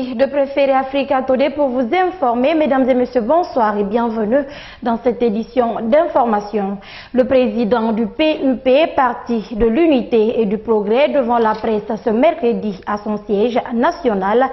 Merci de préférer Africa Today pour vous informer. Mesdames et messieurs, bonsoir et bienvenue dans cette édition d'information. Le président du PUP, Parti de l'Unité et du Progrès, devant la presse ce mercredi à son siège national,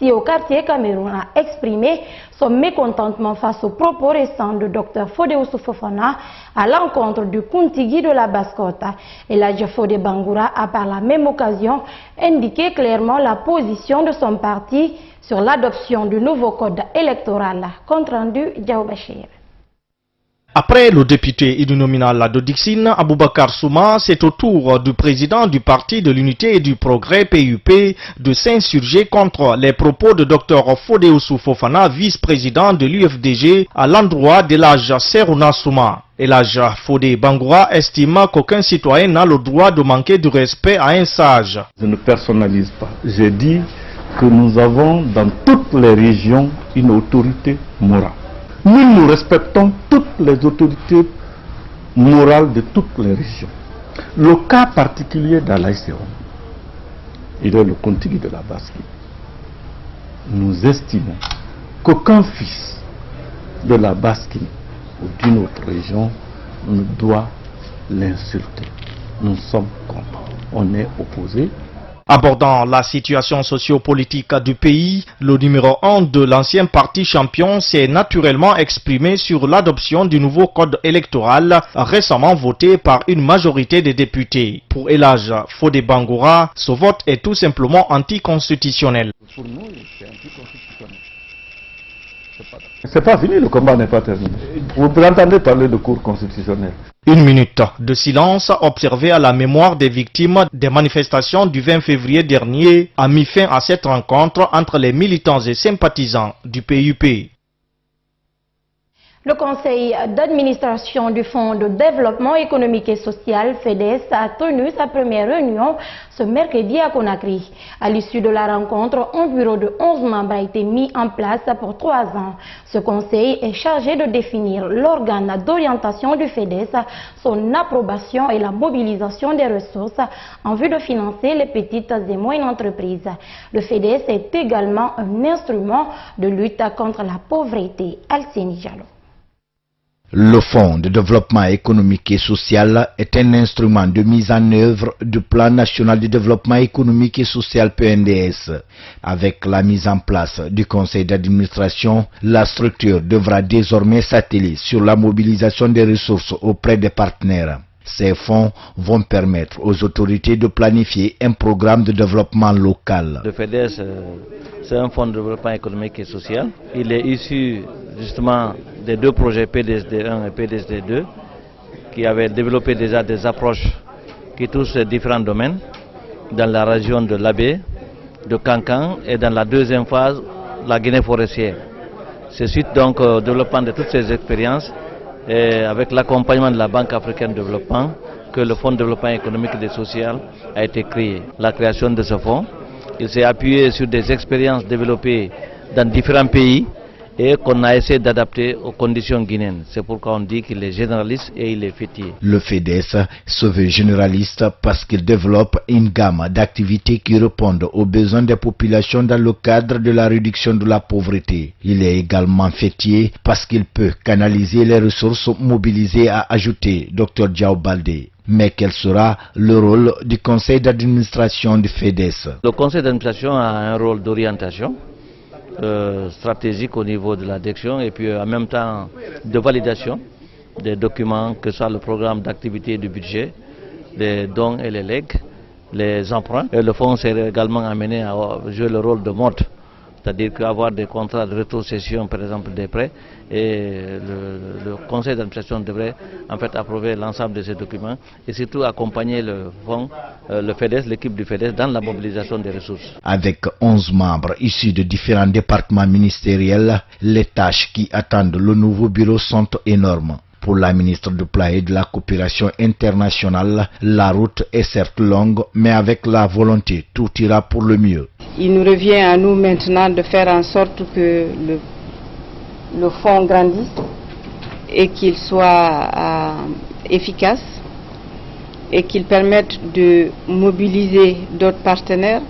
au quartier Cameroun, a exprimé son mécontentement face aux propos récents de Dr Fodé Oussoufou-Fofana à l'encontre du Kuntigi de la Basse-Côte. Elhadji Fodé Bangoura a par la même occasion indiqué clairement la position de son parti sur l'adoption du nouveau code électoral. Compte rendu Diao Bachir. Après le député uninominal de Dixine, Aboubakar Souma, c'est au tour du président du Parti de l'Unité et du Progrès PUP de s'insurger contre les propos de Dr Fodé Oussoufou-Fofana, vice-président de l'UFDG, à l'endroit d'Elhadji Serouna Souma. Elhadji Fodé Bangoura estime qu'aucun citoyen n'a le droit de manquer du respect à un sage. Je ne personnalise pas. J'ai dit que nous avons dans toutes les régions une autorité morale. Nous respectons toutes les autorités morales de toutes les régions. Le cas particulier d'Alaï il est le Kuntigi de la Basse-Côte. Nous estimons qu'aucun fils de la Basse-Côte ou d'une autre région ne doit l'insulter. Nous sommes contre. On est opposés. Abordant la situation sociopolitique du pays, le numéro 1 de l'ancien parti champion s'est naturellement exprimé sur l'adoption du nouveau code électoral récemment voté par une majorité des députés. Pour Elhadji Fodé Bangoura, ce vote est tout simplement anticonstitutionnel. Pour nous, c'est anticonstitutionnel. C'est pas fini, le combat n'est pas terminé. Vous entendez parler de cour constitutionnelle. Une minute de silence observée à la mémoire des victimes des manifestations du 20 février dernier a mis fin à cette rencontre entre les militants et sympathisants du PUP. Le conseil d'administration du Fonds de développement économique et social, FEDES, a tenu sa première réunion ce mercredi à Conakry. À l'issue de la rencontre, un bureau de 11 membres a été mis en place pour 3 ans. Ce conseil est chargé de définir l'organe d'orientation du FEDES, son approbation et la mobilisation des ressources en vue de financer les petites et moyennes entreprises. Le FEDES est également un instrument de lutte contre la pauvreté. Alcine Diallo. Le Fonds de développement économique et social est un instrument de mise en œuvre du Plan national de développement économique et social PNDS. Avec la mise en place du conseil d'administration, la structure devra désormais s'atteler sur la mobilisation des ressources auprès des partenaires. Ces fonds vont permettre aux autorités de planifier un programme de développement local. Le FEDES, c'est un fonds de développement économique et social. Il est issu justement des 2 projets PDSD1 et PDSD2 qui avaient développé déjà des approches qui touchent différents domaines dans la région de l'Abbé, de Cancan et dans la deuxième phase, la Guinée forestière. C'est suite donc au développement de toutes ces expériences et avec l'accompagnement de la Banque africaine de développement que le Fonds de développement économique et social a été créé. La création de ce fonds, il s'est appuyé sur des expériences développées dans différents pays et qu'on a essayé d'adapter aux conditions guinéennes. C'est pourquoi on dit qu'il est généraliste et il est fêtier. Le FEDES se veut généraliste parce qu'il développe une gamme d'activités qui répondent aux besoins des populations dans le cadre de la réduction de la pauvreté. Il est également fêtier parce qu'il peut canaliser les ressources mobilisées, a ajouté Dr Diao Baldé. Mais quel sera le rôle du conseil d'administration du FEDES? Le conseil d'administration a un rôle d'orientation stratégique au niveau de la direction et puis en même temps de validation des documents, que ce soit le programme d'activité du budget, les dons et les legs, les emprunts. Et le fonds s'est également amené à jouer le rôle de mode, c'est-à-dire qu'avoir des contrats de rétrocession par exemple des prêts, et le conseil d'administration devrait en fait approuver l'ensemble de ces documents et surtout accompagner le fonds, le FEDES, l'équipe du FEDES dans la mobilisation des ressources. Avec 11 membres issus de différents départements ministériels, les tâches qui attendent le nouveau bureau sont énormes. Pour la ministre du Plan et de la coopération internationale, la route est certes longue, mais avec la volonté, tout ira pour le mieux. Il nous revient à nous maintenant de faire en sorte que le fonds grandisse et qu'il soit efficace et qu'il permette de mobiliser d'autres partenaires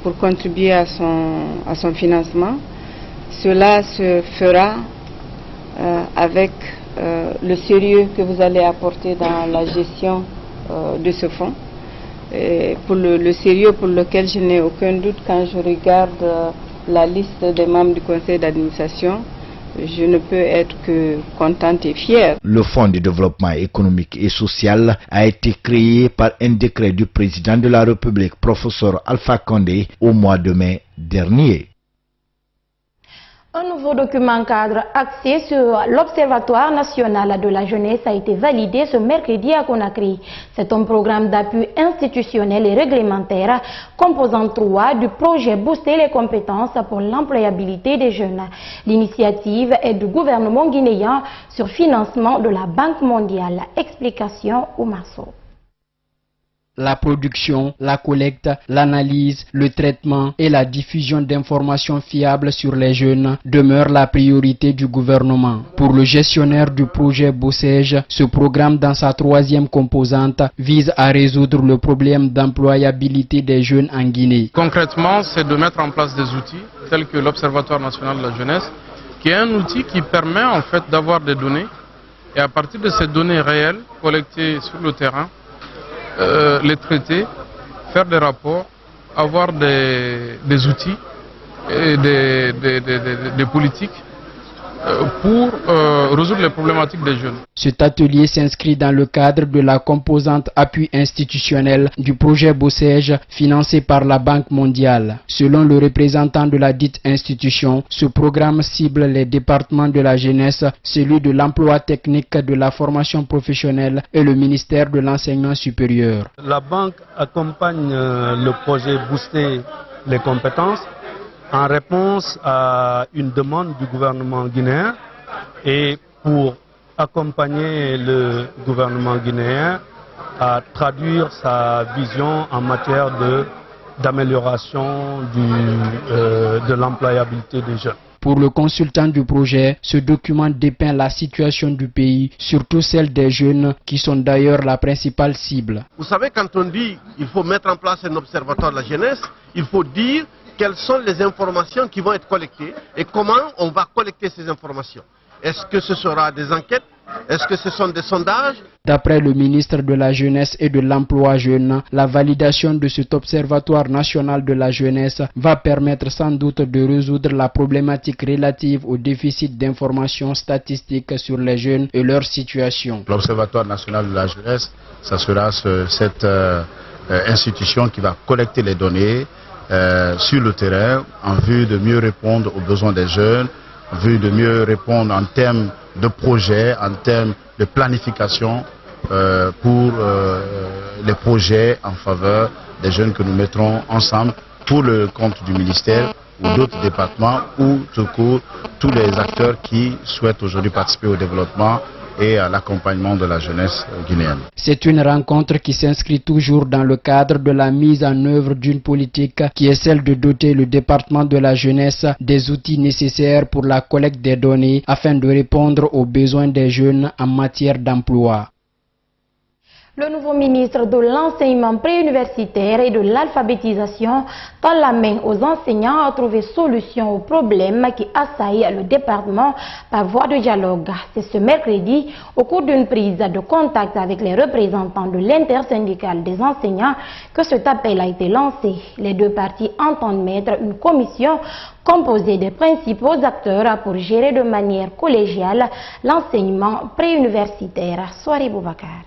pour contribuer à son financement. Cela se fera avec le sérieux que vous allez apporter dans la gestion de ce fonds. Et pour le sérieux pour lequel je n'ai aucun doute quand je regarde la liste des membres du conseil d'administration, je ne peux être que contente et fière. Le Fonds de développement économique et social a été créé par un décret du président de la République, professeur Alpha Condé, au mois de mai dernier. Un nouveau document cadre axé sur l'Observatoire national de la jeunesse a été validé ce mercredi à Conakry. C'est un programme d'appui institutionnel et réglementaire composant 3 du projet Booster les compétences pour l'employabilité des jeunes. L'initiative est du gouvernement guinéen sur financement de la Banque mondiale. Explication au Marceau. La production, la collecte, l'analyse, le traitement et la diffusion d'informations fiables sur les jeunes demeurent la priorité du gouvernement. Pour le gestionnaire du projet Bossège, ce programme dans sa 3e composante vise à résoudre le problème d'employabilité des jeunes en Guinée. Concrètement, c'est de mettre en place des outils tels que l'Observatoire national de la jeunesse, qui est un outil qui permet en fait d'avoir des données et à partir de ces données réelles collectées sur le terrain, les traiter, faire des rapports, avoir des outils et des politiques pour résoudre les problématiques des jeunes. Cet atelier s'inscrit dans le cadre de la composante appui institutionnel du projet Bossège financé par la Banque mondiale. Selon le représentant de la dite institution, ce programme cible les départements de la jeunesse, celui de l'emploi technique, de la formation professionnelle et le ministère de l'enseignement supérieur. La banque accompagne le projet Booster les compétences en réponse à une demande du gouvernement guinéen et pour accompagner le gouvernement guinéen à traduire sa vision en matière d'amélioration de l'employabilité des jeunes. Pour le consultant du projet, ce document dépeint la situation du pays, surtout celle des jeunes qui sont d'ailleurs la principale cible. Vous savez, quand on dit qu'il faut mettre en place un observatoire de la jeunesse, il faut dire quelles sont les informations qui vont être collectées et comment on va collecter ces informations. Est-ce que ce sera des enquêtes? Est-ce que ce sont des sondages? D'après le ministre de la Jeunesse et de l'Emploi jeune, la validation de cet observatoire national de la jeunesse va permettre sans doute de résoudre la problématique relative au déficit d'informations statistiques sur les jeunes et leur situation. L'observatoire national de la jeunesse, ça sera cette institution qui va collecter les données sur le terrain en vue de mieux répondre aux besoins des jeunes, en vue de mieux répondre en termes de projets, en termes de planification pour les projets en faveur des jeunes que nous mettrons ensemble pour le compte du ministère ou d'autres départements ou tout court tous les acteurs qui souhaitent aujourd'hui participer au développement et à l'accompagnement de la jeunesse guinéenne. C'est une rencontre qui s'inscrit toujours dans le cadre de la mise en œuvre d'une politique qui est celle de doter le département de la jeunesse des outils nécessaires pour la collecte des données afin de répondre aux besoins des jeunes en matière d'emploi. Le nouveau ministre de l'enseignement préuniversitaire et de l'alphabétisation tend la main aux enseignants à trouver solution aux problèmes qui assaillent le département par voie de dialogue. C'est ce mercredi, au cours d'une prise de contact avec les représentants de l'intersyndicale des enseignants, que cet appel a été lancé. Les deux parties entendent mettre une commission composée des principaux acteurs pour gérer de manière collégiale l'enseignement préuniversitaire. Soirée Boubacar.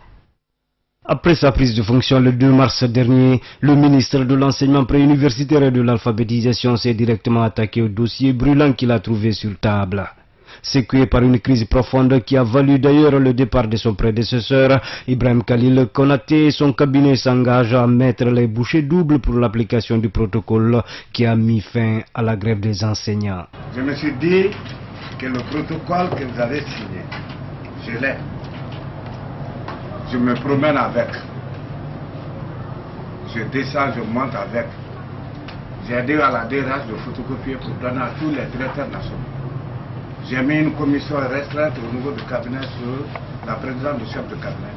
Après sa prise de fonction le 2 mars dernier, le ministre de l'enseignement préuniversitaire et de l'alphabétisation s'est directement attaqué au dossier brûlant qu'il a trouvé sur table. Secoué par une crise profonde qui a valu d'ailleurs le départ de son prédécesseur, Ibrahim Khalil Konaté et son cabinet s'engagent à mettre les bouchées doubles pour l'application du protocole qui a mis fin à la grève des enseignants. Je me suis dit que le protocole que vous avez signé, je l'ai. Je me promène avec, je descends, je monte avec. J'ai dit à la DRH de photocopier pour donner à tous les directeurs nationaux. J'ai mis une commission restreinte au niveau du cabinet sur la présidente du chef de cabinet,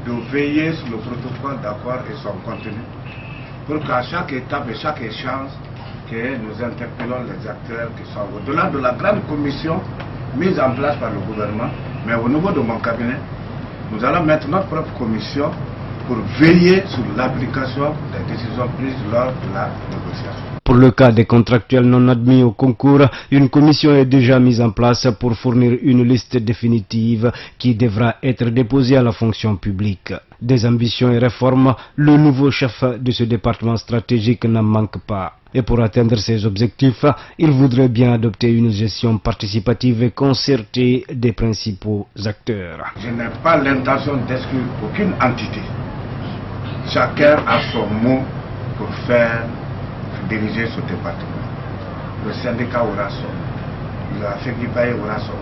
de veiller sur le protocole d'accord et son contenu. pour qu'à chaque étape et chaque échange, que nous interpellons les acteurs qui sont au-delà de la grande commission mise en place par le gouvernement, mais au niveau de mon cabinet, nous allons mettre notre propre commission pour veiller sur l'application des décisions prises lors de la négociation. Pour le cas des contractuels non admis au concours, une commission est déjà mise en place pour fournir une liste définitive qui devra être déposée à la fonction publique. Des ambitions et réformes, le nouveau chef de ce département stratégique n'en manque pas. Et pour atteindre ces objectifs, il voudrait bien adopter une gestion participative et concertée des principaux acteurs. Je n'ai pas l'intention d'exclure aucune entité. Chacun a son mot pour diriger ce département. Le syndicat aura son, la FEGIPAE aura son,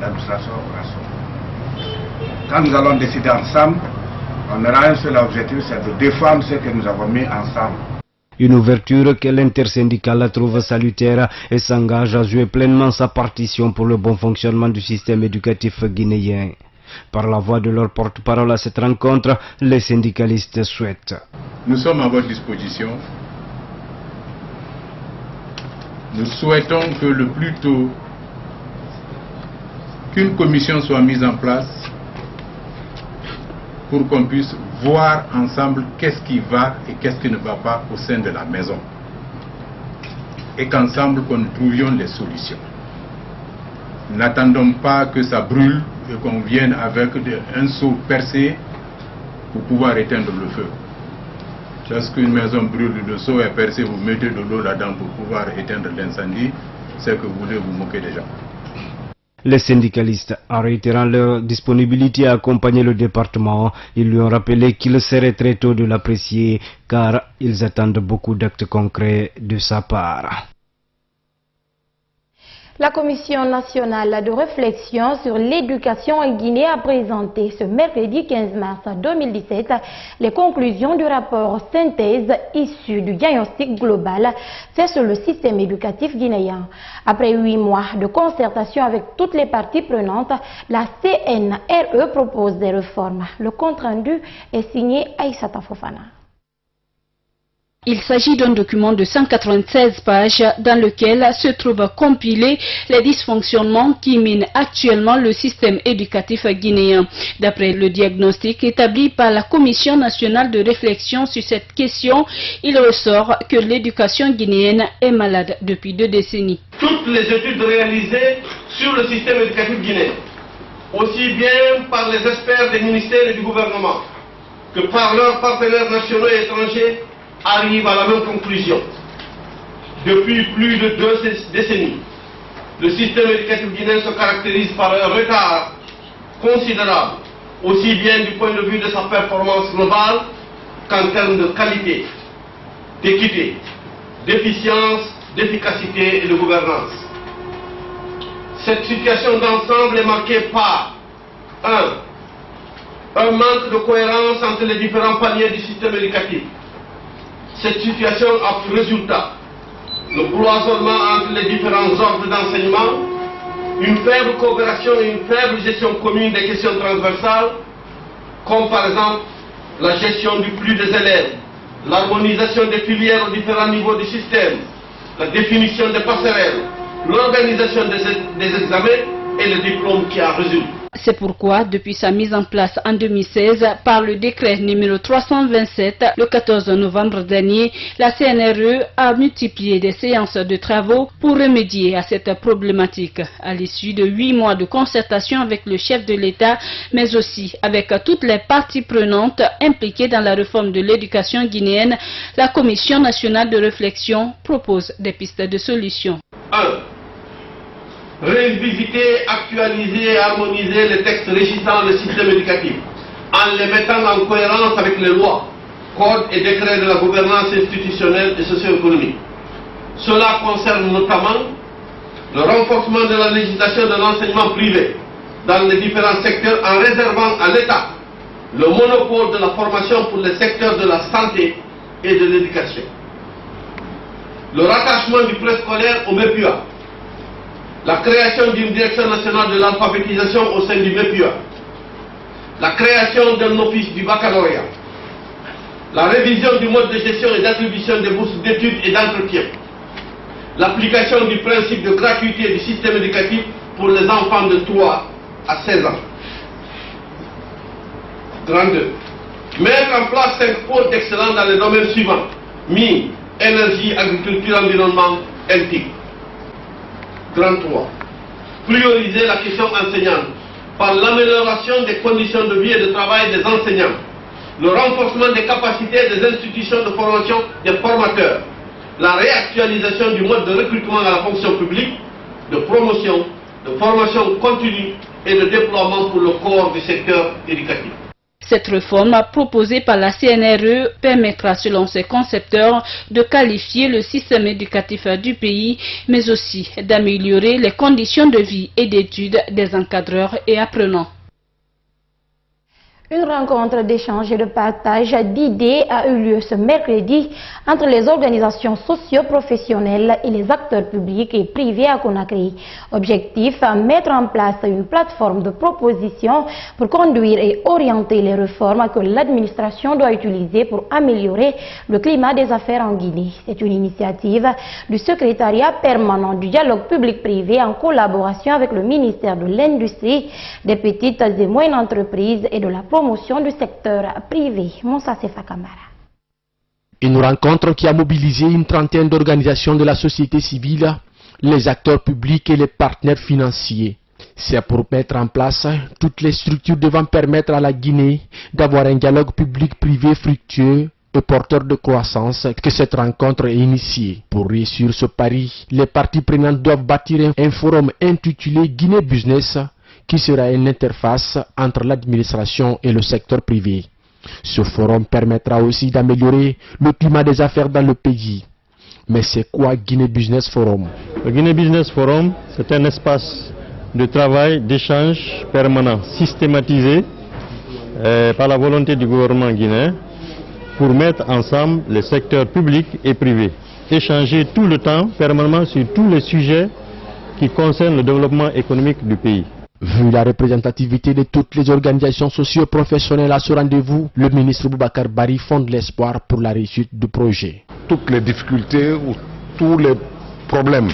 l'administration aura son. Quand nous allons décider ensemble, on aura un seul objectif, c'est de défendre ce que nous avons mis ensemble. Une ouverture que l'intersyndicale trouve salutaire et s'engage à jouer pleinement sa partition pour le bon fonctionnement du système éducatif guinéen. Par la voix de leur porte-parole à cette rencontre, les syndicalistes souhaitent. Nous sommes à votre disposition. Nous souhaitons que le plus tôt qu'une commission soit mise en place pour qu'on puisse voir ensemble qu'est-ce qui va et qu'est-ce qui ne va pas au sein de la maison. Et qu'ensemble, qu'on trouvions des solutions. N'attendons pas que ça brûle et qu'on vienne avec un seau percé pour pouvoir éteindre le feu. Lorsqu'une maison brûle, le seau est percé, vous mettez de l'eau là-dedans pour pouvoir éteindre l'incendie, c'est que vous voulez vous moquer des gens. Les syndicalistes, en réitérant leur disponibilité à accompagner le département, ils lui ont rappelé qu'il serait très tôt de l'apprécier car ils attendent beaucoup d'actes concrets de sa part. La Commission nationale de réflexion sur l'éducation en Guinée a présenté ce mercredi 15 mars 2017 les conclusions du rapport synthèse issu du diagnostic global fait sur le système éducatif guinéen. Après 8 mois de concertation avec toutes les parties prenantes, la CNRE propose des réformes. Le compte-rendu est signé Aïssata Fofana. Il s'agit d'un document de 196 pages dans lequel se trouvent compilés les dysfonctionnements qui minent actuellement le système éducatif guinéen. D'après le diagnostic établi par la Commission nationale de réflexion sur cette question, il ressort que l'éducation guinéenne est malade depuis 2 décennies. Toutes les études réalisées sur le système éducatif guinéen, aussi bien par les experts des ministères et du gouvernement que par leurs partenaires nationaux et étrangers, arrive à la même conclusion. Depuis plus de 2 décennies, le système éducatif guinéen se caractérise par un retard considérable, aussi bien du point de vue de sa performance globale qu'en termes de qualité, d'équité, d'efficience, d'efficacité et de gouvernance. Cette situation d'ensemble est marquée par un manque de cohérence entre les différents paliers du système éducatif. Cette situation a pour résultat le cloisonnement entre les différents ordres d'enseignement, une faible coopération et une faible gestion commune des questions transversales, comme par exemple la gestion du flux des élèves, l'harmonisation des filières aux différents niveaux du système, la définition des passerelles, l'organisation des examens et le diplôme qui en résulte. C'est pourquoi, depuis sa mise en place en 2016 par le décret numéro 327, le 14 novembre dernier, la CNRE a multiplié des séances de travaux pour remédier à cette problématique. À l'issue de 8 mois de concertation avec le chef de l'État, mais aussi avec toutes les parties prenantes impliquées dans la réforme de l'éducation guinéenne, la Commission nationale de réflexion propose des pistes de solutions. Révisiter, actualiser et harmoniser les textes régissant le système éducatif en les mettant en cohérence avec les lois, codes et décrets de la gouvernance institutionnelle et socio-économique. Cela concerne notamment le renforcement de la législation de l'enseignement privé dans les différents secteurs en réservant à l'État le monopole de la formation pour les secteurs de la santé et de l'éducation. Le rattachement du préscolaire au MEPUA, la création d'une direction nationale de l'alphabétisation au sein du MEPUA, la création d'un office du baccalauréat, la révision du mode de gestion et d'attribution des bourses d'études et d'entretien, l'application du principe de gratuité du système éducatif pour les enfants de 3 à 16 ans. 32. Mettre en place 5 pôles d'excellence dans les domaines suivants: mines, énergie, agriculture, environnement, NTIC. 33. Prioriser la question enseignante par l'amélioration des conditions de vie et de travail des enseignants, le renforcement des capacités des institutions de formation des formateurs, la réactualisation du mode de recrutement à la fonction publique, de promotion, de formation continue et de déploiement pour le corps du secteur éducatif. Cette réforme proposée par la CNRE permettra, selon ses concepteurs, de qualifier le système éducatif du pays, mais aussi d'améliorer les conditions de vie et d'études des encadreurs et apprenants. Une rencontre d'échange et de partage d'idées a eu lieu ce mercredi entre les organisations socio-professionnelles et les acteurs publics et privés à Conakry. Objectif, mettre en place une plateforme de proposition pour conduire et orienter les réformes que l'administration doit utiliser pour améliorer le climat des affaires en Guinée. C'est une initiative du secrétariat permanent du dialogue public-privé en collaboration avec le ministère de l'Industrie, des petites et moyennes entreprises et de la promotion du secteur privé. Moussa Sefa Kamara. Une rencontre qui a mobilisé une trentaine d'organisations de la société civile, les acteurs publics et les partenaires financiers. C'est pour mettre en place toutes les structures devant permettre à la Guinée d'avoir un dialogue public-privé fructueux et porteur de croissance que cette rencontre est initiée. Pour réussir ce pari, les parties prenantes doivent bâtir un forum intitulé Guinée Business, qui sera une interface entre l'administration et le secteur privé. Ce forum permettra aussi d'améliorer le climat des affaires dans le pays. Mais c'est quoi Guinée Business Forum? Le Guinée Business Forum, c'est un espace de travail, d'échange permanent, systématisé par la volonté du gouvernement guinéen pour mettre ensemble les secteurs publics et privés. Échanger tout le temps, permanemment, sur tous les sujets qui concernent le développement économique du pays. Vu la représentativité de toutes les organisations socio-professionnelles à ce rendez-vous, le ministre Boubacar Bari fonde l'espoir pour la réussite du projet. Toutes les difficultés ou tous les problèmes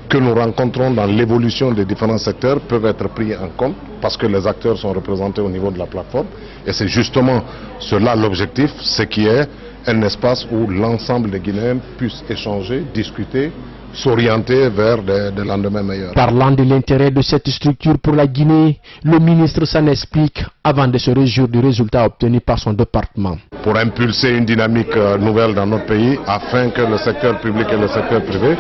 que nous rencontrons dans l'évolution des différents secteurs peuvent être pris en compte parce que les acteurs sont représentés au niveau de la plateforme. Et c'est justement cela l'objectif, c'est qu'il y ait un espace où l'ensemble des Guinéens puissent échanger, discuter, s'orienter vers des lendemains meilleurs. Parlant de l'intérêt de cette structure pour la Guinée, le ministre s'en explique avant de se réjouir du résultat obtenu par son département. Pour impulser une dynamique nouvelle dans notre pays, afin que le secteur public et le secteur privé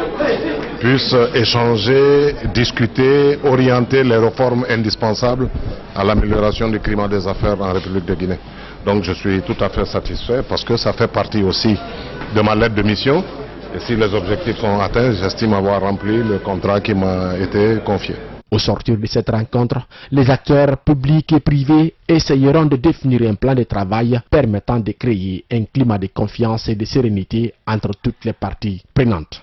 puissent échanger, discuter, orienter les réformes indispensables à l'amélioration du climat des affaires en République de Guinée. Donc je suis tout à fait satisfait parce que ça fait partie aussi de ma lettre de mission. Et si les objectifs sont atteints, j'estime avoir rempli le contrat qui m'a été confié. Au sortir de cette rencontre, les acteurs publics et privés essayeront de définir un plan de travail permettant de créer un climat de confiance et de sérénité entre toutes les parties prenantes.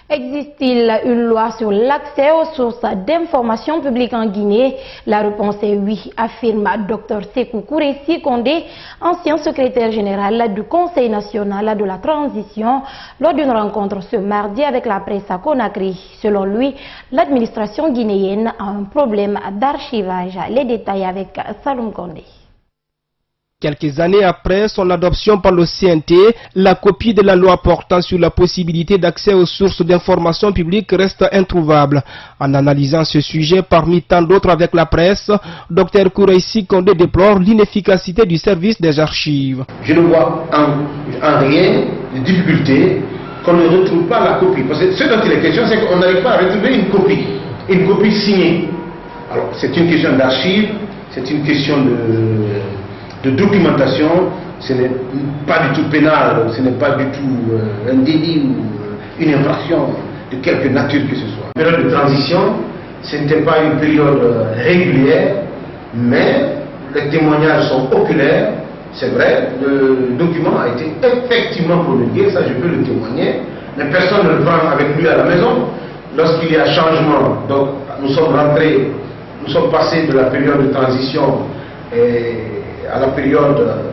Existe-t-il une loi sur l'accès aux sources d'information publiques en Guinée? La réponse est oui, affirme Dr Sékou Kouressi Kondé, ancien secrétaire général du Conseil national de la transition, lors d'une rencontre ce mardi avec la presse à Conakry. Selon lui, l'administration guinéenne a un problème d'archivage. Les détails avec Saloum Kondé. Quelques années après son adoption par le CNT, la copie de la loi portant sur la possibilité d'accès aux sources d'information publiques reste introuvable. En analysant ce sujet parmi tant d'autres avec la presse, Dr Kouressi Kondé déplore l'inefficacité du service des archives. Je ne vois en rien de difficulté qu'on ne retrouve pas la copie. Parce que ce dont il est question, c'est qu'on n'arrive pas à retrouver une copie signée. Alors c'est une question d'archives, c'est une question de documentation, ce n'est pas du tout pénal, ce n'est pas du tout un délit ou une infraction de quelque nature que ce soit. La période de transition, ce n'était pas une période régulière, mais les témoignages sont oculaires, c'est vrai, le document a été effectivement promulgué, ça je peux le témoigner, mais personne ne le prend avec lui à la maison. Lorsqu'il y a changement, donc nous Nous sommes passés de la période de transition à la période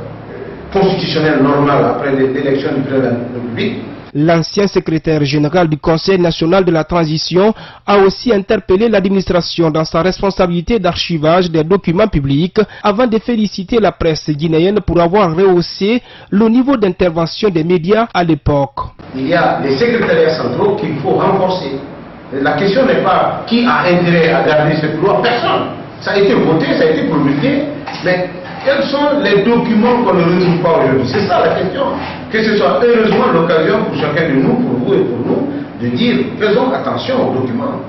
constitutionnelle normale après l'élection du président de la République. L'ancien secrétaire général du Conseil national de la transition a aussi interpellé l'administration dans sa responsabilité d'archivage des documents publics avant de féliciter la presse guinéenne pour avoir rehaussé le niveau d'intervention des médias à l'époque. Il y a des secrétariats centraux qu'il faut renforcer. La question n'est pas qui a intérêt à garder cette loi, personne. Ça a été voté, ça a été promulgué, mais quels sont les documents qu'on ne retrouve pas aujourd'hui? C'est ça la question. Que ce soit heureusement l'occasion pour chacun de nous, pour vous et pour nous, de dire faisons attention aux documents.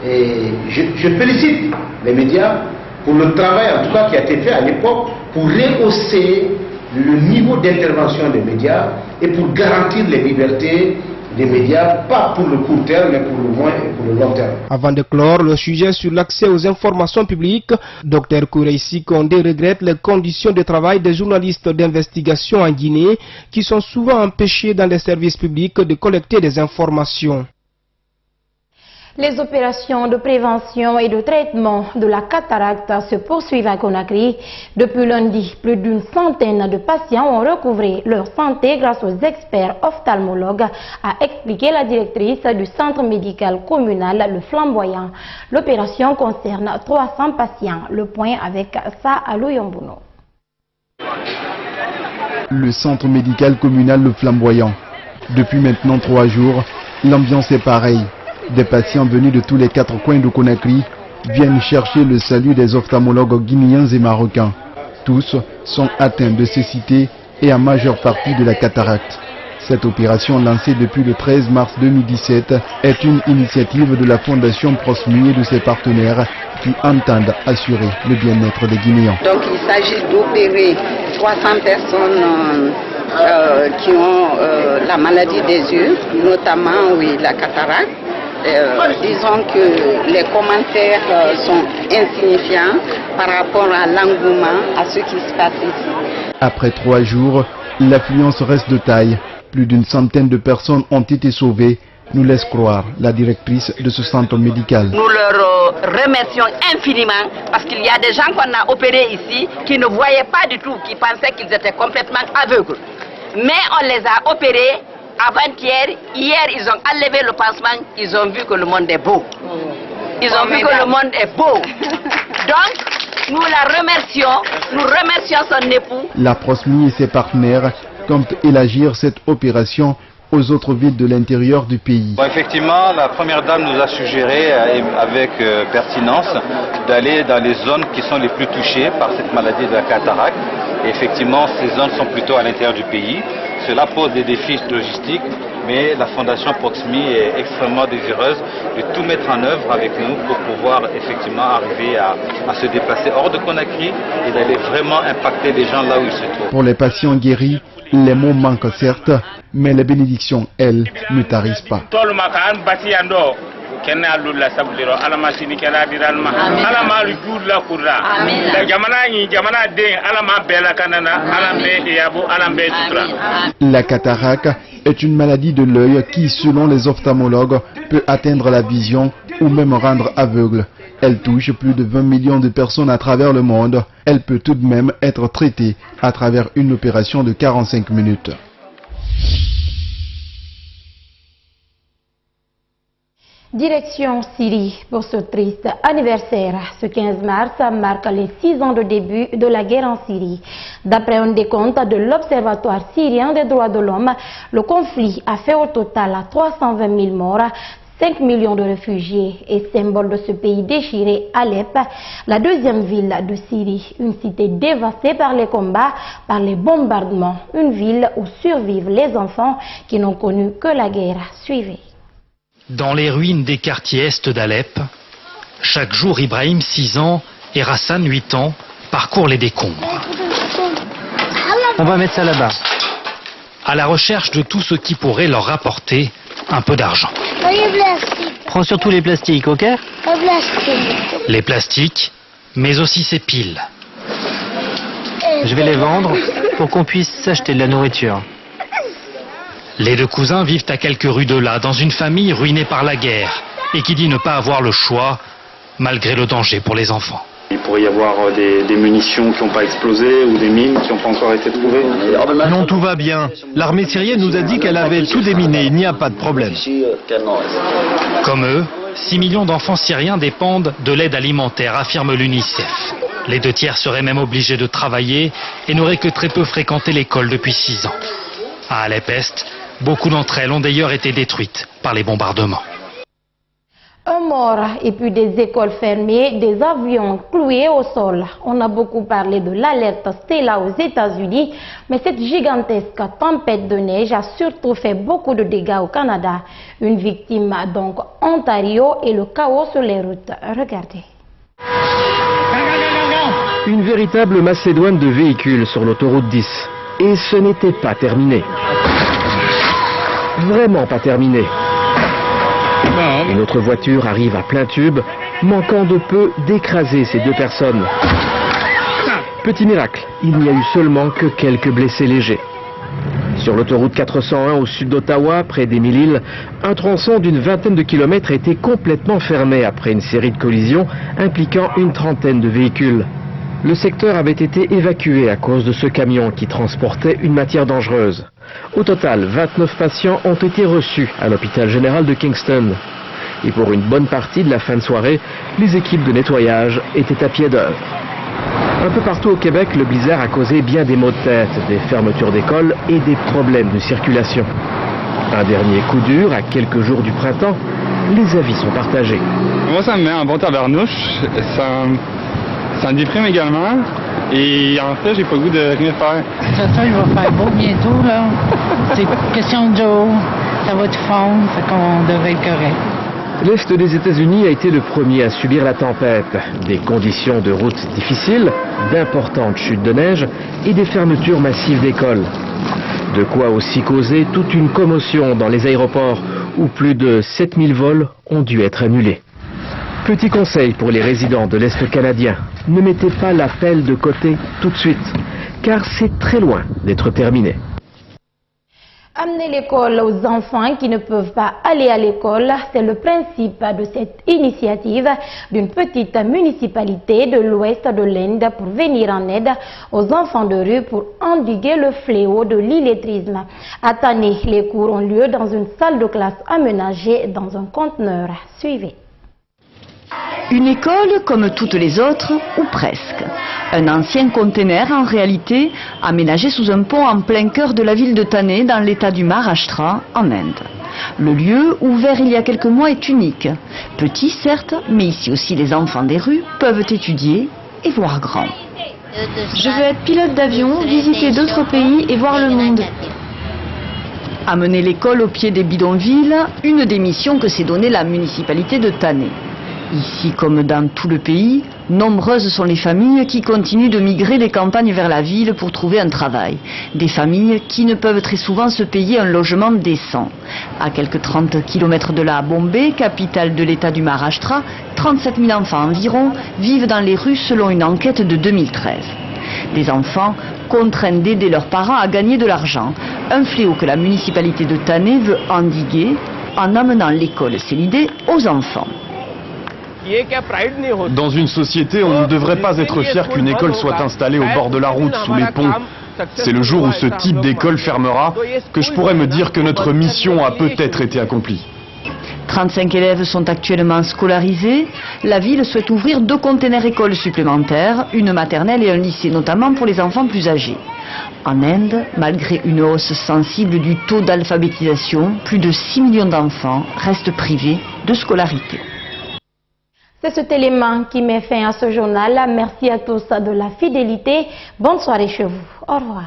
Et je félicite les médias pour le travail en tout cas qui a été fait à l'époque pour rehausser le niveau d'intervention des médias et pour garantir les libertés des médias, pas pour le court terme, mais pour le moyen et pour le long terme. Avant de clore le sujet sur l'accès aux informations publiques, Dr Koureissi Kondé regrette les conditions de travail des journalistes d'investigation en Guinée qui sont souvent empêchés dans les services publics de collecter des informations. Les opérations de prévention et de traitement de la cataracte se poursuivent à Conakry. Depuis lundi, plus d'une centaine de patients ont recouvré leur santé grâce aux experts ophtalmologues, a expliqué la directrice du centre médical communal Le Flamboyant. L'opération concerne 300 patients. Le point avec Sa Alouyombuno. Le centre médical communal Le Flamboyant. Depuis maintenant 3 jours, l'ambiance est pareille. Des patients venus de tous les 4 coins de Conakry viennent chercher le salut des ophtalmologues guinéens et marocains. Tous sont atteints de cécité et en majeure partie de la cataracte. Cette opération lancée depuis le 13 mars 2017 est une initiative de la Fondation Prosmi et de ses partenaires qui entendent assurer le bien-être des Guinéens. Donc il s'agit d'opérer 300 personnes qui ont la maladie des yeux, notamment la cataracte. Disons que les commentaires sont insignifiants par rapport à l'engouement, à ce qui se passe ici. Après 3 jours, l'affluence reste de taille. Plus d'une centaine de personnes ont été sauvées, nous laisse croire la directrice de ce centre médical. Nous leur remercions infiniment parce qu'il y a des gens qu'on a opérés ici qui ne voyaient pas du tout, qui pensaient qu'ils étaient complètement aveugles. Mais on les a opérés. Avant-hier, hier, ils ont enlevé le pansement, ils ont vu que le monde est beau. Ils ont vu que le monde est beau. Donc, nous la remercions son époux. La Prosmi et ses partenaires comptent élargir cette opération aux autres villes de l'intérieur du pays. Bon, effectivement, la Première Dame nous a suggéré avec pertinence d'aller dans les zones qui sont les plus touchées par cette maladie de la cataracte. Et effectivement, ces zones sont plutôt à l'intérieur du pays. Cela pose des défis logistiques, mais la Fondation Proxmi est extrêmement désireuse de tout mettre en œuvre avec nous pour pouvoir effectivement arriver à se déplacer hors de Conakry et d'aller vraiment impacter les gens là où ils se trouvent. Pour les patients guéris, les mots manquent certes, mais les bénédictions, elles, ne tarissent pas. La cataracte est une maladie de l'œil qui, selon les ophtalmologues, peut atteindre la vision ou même rendre aveugle. Elle touche plus de 20 millions de personnes à travers le monde. Elle peut tout de même être traitée à travers une opération de 45 minutes. Direction Syrie pour ce triste anniversaire. Ce 15 mars marque les 6 ans de début de la guerre en Syrie. D'après un décompte de l'Observatoire syrien des droits de l'homme, le conflit a fait au total 320 000 morts, 5 millions de réfugiés et symbole de ce pays déchiré, Alep, la deuxième ville de Syrie, une cité dévastée par les combats, par les bombardements, une ville où survivent les enfants qui n'ont connu que la guerre. Suivez. Dans les ruines des quartiers est d'Alep, chaque jour Ibrahim, 6 ans, et Hassan, 8 ans, parcourent les décombres. On va mettre ça là-bas. À la recherche de tout ce qui pourrait leur rapporter un peu d'argent. Prends surtout les plastiques, ok? Les plastiques, mais aussi ces piles. Je vais les vendre pour qu'on puisse s'acheter de la nourriture. Les 2 cousins vivent à quelques rues de là, dans une famille ruinée par la guerre, et qui dit ne pas avoir le choix malgré le danger pour les enfants. Il pourrait y avoir des munitions qui n'ont pas explosé ou des mines qui n'ont pas encore été trouvées. Non, tout va bien. L'armée syrienne nous a dit qu'elle avait tout déminé, il n'y a pas de problème. Comme eux, 6 millions d'enfants syriens dépendent de l'aide alimentaire, affirme l'UNICEF. Les 2 tiers seraient même obligés de travailler et n'auraient que très peu fréquenté l'école depuis 6 ans. À Alep-Est, beaucoup d'entre elles ont d'ailleurs été détruites par les bombardements. Un mort et puis des écoles fermées, des avions cloués au sol. On a beaucoup parlé de l'alerte Stella aux États-Unis, mais cette gigantesque tempête de neige a surtout fait beaucoup de dégâts au Canada. Une victime donc Ontario et le chaos sur les routes. Regardez. Une véritable macédoine de véhicules sur l'autoroute 10. Et ce n'était pas terminé. Vraiment pas terminé. Une autre voiture arrive à plein tube, manquant de peu d'écraser ces 2 personnes. Petit miracle, il n'y a eu seulement que quelques blessés légers. Sur l'autoroute 401 au sud d'Ottawa, près d'Émile-Île, un tronçon d'une vingtaine de kilomètres a été complètement fermé après une série de collisions impliquant une trentaine de véhicules. Le secteur avait été évacué à cause de ce camion qui transportait une matière dangereuse. Au total, 29 patients ont été reçus à l'hôpital général de Kingston. Et pour une bonne partie de la fin de soirée, les équipes de nettoyage étaient à pied d'œuvre. Un peu partout au Québec, le blizzard a causé bien des maux de tête, des fermetures d'écoles et des problèmes de circulation. Un dernier coup dur à quelques jours du printemps, les avis sont partagés. Moi, ça me met un bon tabarnouche. Ça me déprime également. Et en fait, j'ai pas le goût de rien faire. Ça, il va faire beau bientôt, là. C'est question d'eau. Ça va tout fondre, fait qu'on devrait être correct. L'Est des États-Unis a été le premier à subir la tempête. Des conditions de route difficiles, d'importantes chutes de neige et des fermetures massives d'écoles. De quoi aussi causer toute une commotion dans les aéroports où plus de 7000 vols ont dû être annulés. Petit conseil pour les résidents de l'Est canadien, ne mettez pas la pelle de côté tout de suite, car c'est très loin d'être terminé. Amener l'école aux enfants qui ne peuvent pas aller à l'école, c'est le principe de cette initiative d'une petite municipalité de l'ouest de l'Inde pour venir en aide aux enfants de rue pour endiguer le fléau de l'illettrisme. À Tané, les cours ont lieu dans une salle de classe aménagée dans un conteneur. Suivez. Une école comme toutes les autres, ou presque. Un ancien conteneur en réalité, aménagé sous un pont en plein cœur de la ville de Tané dans l'état du Maharashtra, en Inde. Le lieu, ouvert il y a quelques mois, est unique. Petit certes, mais ici aussi les enfants des rues peuvent étudier et voir grand. Je veux être pilote d'avion, visiter d'autres pays et voir le monde. Amener l'école au pied des bidonvilles, une des missions que s'est donnée la municipalité de Tané. Ici, comme dans tout le pays, nombreuses sont les familles qui continuent de migrer des campagnes vers la ville pour trouver un travail. Des familles qui ne peuvent très souvent se payer un logement décent. À quelques 30 km de la Bombay, capitale de l'état du Maharashtra, 37 000 enfants environ vivent dans les rues selon une enquête de 2013. Des enfants contraints d'aider leurs parents à gagner de l'argent. Un fléau que la municipalité de Tané veut endiguer en amenant l'école Célidé aux enfants. Dans une société, on ne devrait pas être fier qu'une école soit installée au bord de la route, sous les ponts. C'est le jour où ce type d'école fermera que je pourrais me dire que notre mission a peut-être été accomplie. 35 élèves sont actuellement scolarisés. La ville souhaite ouvrir 2 containers écoles supplémentaires, une maternelle et un lycée, notamment pour les enfants plus âgés. En Inde, malgré une hausse sensible du taux d'alphabétisation, plus de 6 millions d'enfants restent privés de scolarité. C'est cet élément qui met fin à ce journal. Merci à tous de la fidélité. Bonne soirée chez vous. Au revoir.